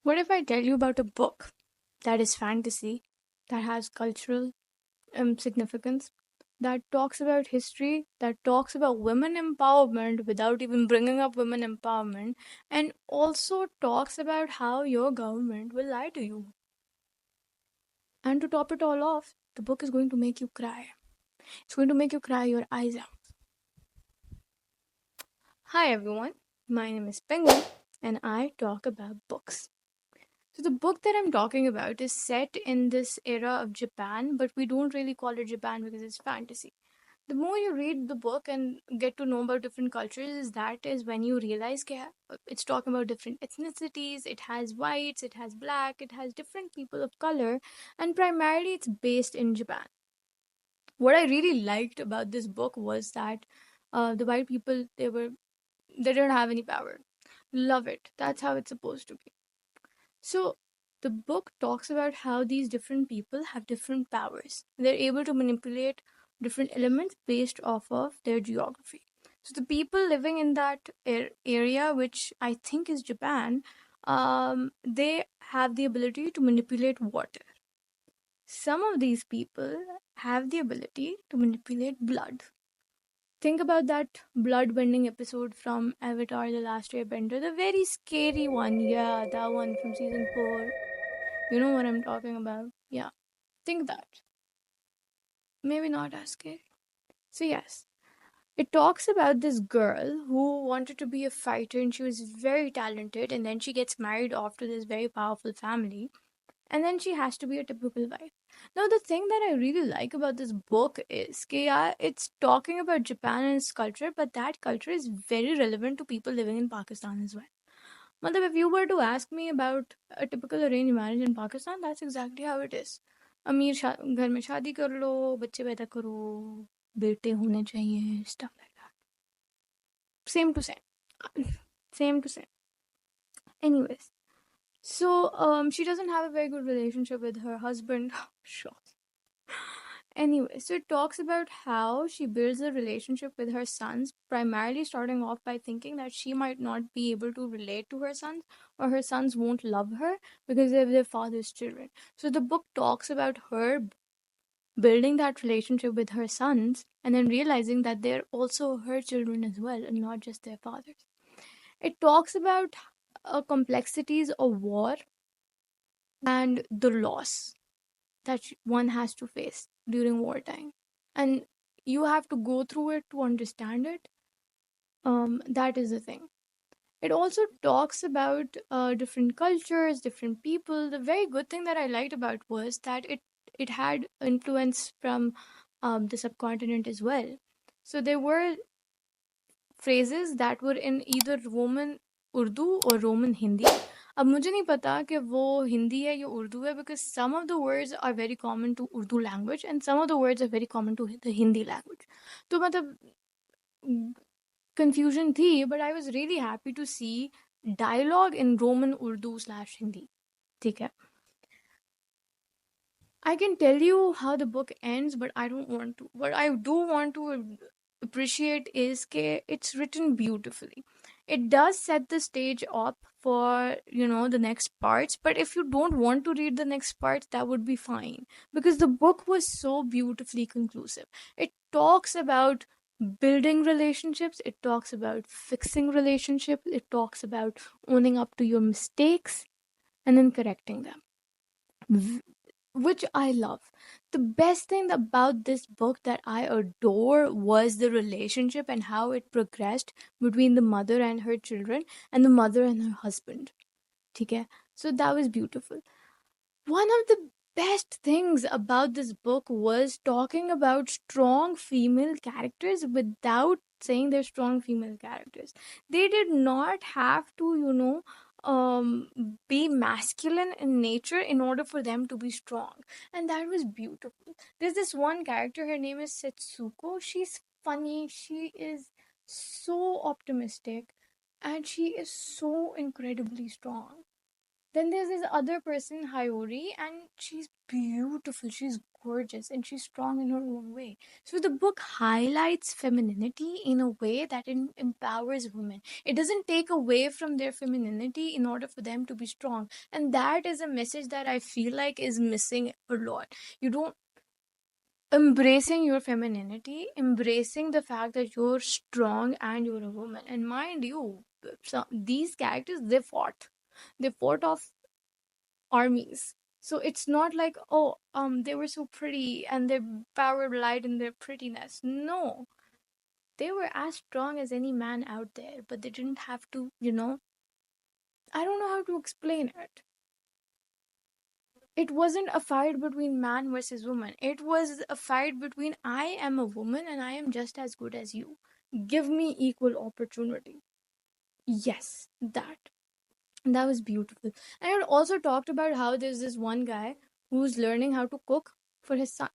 What if I tell you about a book that is fantasy, that has cultural significance, that talks about history, that talks about women empowerment without even bringing up women empowerment, and also talks about how your government will lie to you? And to top it all off, the book is going to make you cry. It's going to make you cry your eyes out. Hi everyone, my name is Penguin, and I talk about books. So the book that I'm talking about is set in this era of Japan, but we don't really call it Japan because it's fantasy. The more you read the book and get to know about different cultures, that is when you realize it's talking about different ethnicities, it has whites, it has black, it has different people of color, and primarily it's based in Japan. What I really liked about this book was that the white people, they didn't have any power. Love it. That's how it's supposed to be. So the book talks about how these different people have different powers. They're able to manipulate different elements based off of their geography. So the people living in that area, which I think is Japan, they have the ability to manipulate water. Some of these people have the ability to manipulate blood. Think about that blood-bending episode from Avatar: The Last Airbender, the very scary one. Yeah, that one from season 4. You know what I'm talking about. Yeah, think that. Maybe not as scary. So, yes, it talks about this girl who wanted to be a fighter and she was very talented, and then she gets married off to this very powerful family, and then she has to be a typical wife. Now, the thing that I really like about this book is that yeah, it's talking about Japan and its culture, but that culture is very relevant to people living in Pakistan as well. मतलब if you were to ask me about a typical arranged marriage in Pakistan, that's exactly how it is. घर में शादी कर लो, बच्चे पैदा करो, बेटे होने चाहिए, stuff like that. Same to same. Same to same. Anyways, so she doesn't have a very good relationship with her husband. Sure. Anyway, so it talks about how she builds a relationship with her sons, primarily starting off by thinking that she might not be able to relate to her sons, or her sons won't love her because they're their father's children. So the book talks about her building that relationship with her sons and then realizing that they're also her children as well and not just their fathers. It talks about complexities of war and the loss that one has to face during wartime. And you have to go through it to understand it. That is the thing. It also talks about different cultures, different people. The very good thing that I liked about was that it had influence from the subcontinent as well. So there were phrases that were in either Roman Urdu or Roman Hindi. अब मुझे नहीं पता कि वो हिंदी है या उर्दू है because some of the words are very common to Urdu language and some of the words are very common to the Hindi language. तो मतलब confusion थी, but I was really happy to see dialogue in Roman Urdu slash Hindi. ठीक है. I can tell you how the book ends, but I don't want to. What I do want to appreciate is that it's written beautifully. It does set the stage up for, the next parts, but if you don't want to read the next parts, that would be fine because the book was so beautifully conclusive. It talks about building relationships, it talks about fixing relationships, it talks about owning up to your mistakes and then correcting them, which I love. The best thing about this book that I adore was the relationship and how it progressed between the mother and her children and the mother and her husband. Okay? So that was beautiful. One of the best things about this book was talking about strong female characters without saying they're strong female characters. They did not have to, be masculine in nature in order for them to be strong. And that was beautiful. There's this one character, her name is Setsuko. She's funny, she is so optimistic, and she is so incredibly strong. Then there's this other person, Hayori, and she's beautiful, she's gorgeous, and she's strong in her own way. So the book highlights femininity in a way that empowers women. It doesn't take away from their femininity in order for them to be strong. And that is a message that I feel like is missing a lot. You don't embracing your femininity, embracing the fact that you're strong and you're a woman. And mind you, these characters, they fought off armies. So it's not like, oh, they were so pretty and their power lied in their prettiness. No, they were as strong as any man out there, but they didn't have to, I don't know how to explain it. It wasn't a fight between man versus woman. It was a fight between, I am a woman and I am just as good as you. Give me equal opportunity. Yes, that was beautiful. And it also talked about how there's this one guy who's learning how to cook for his son,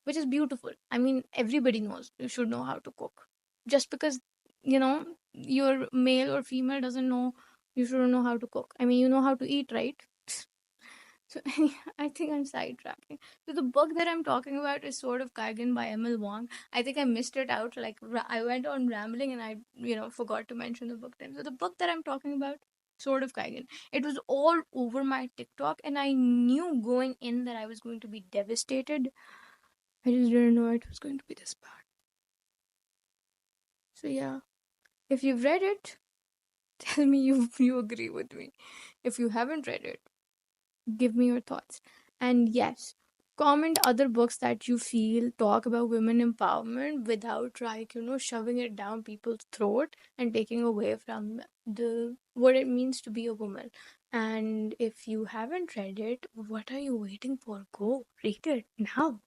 which is beautiful. I mean, everybody knows you should know how to cook. Just because, you're male or female doesn't know you shouldn't know how to cook. I mean, you know how to eat, right? So I think I'm sidetracking. So the book that I'm talking about is Sword of Kaigen by Wang. I think I missed it out. Like I went on rambling and I, forgot to mention the book name. So the book that I'm talking about, Sword of Kaigen. It was all over my TikTok, and I knew going in that I was going to be devastated. I just didn't know it was going to be this bad. So yeah, if you've read it, tell me you agree with me. If you haven't read it, give me your thoughts. And yes, comment other books that you feel talk about women empowerment without like, shoving it down people's throat and taking away from the what it means to be a woman. And if you haven't read it, what are you waiting for? Go read it now.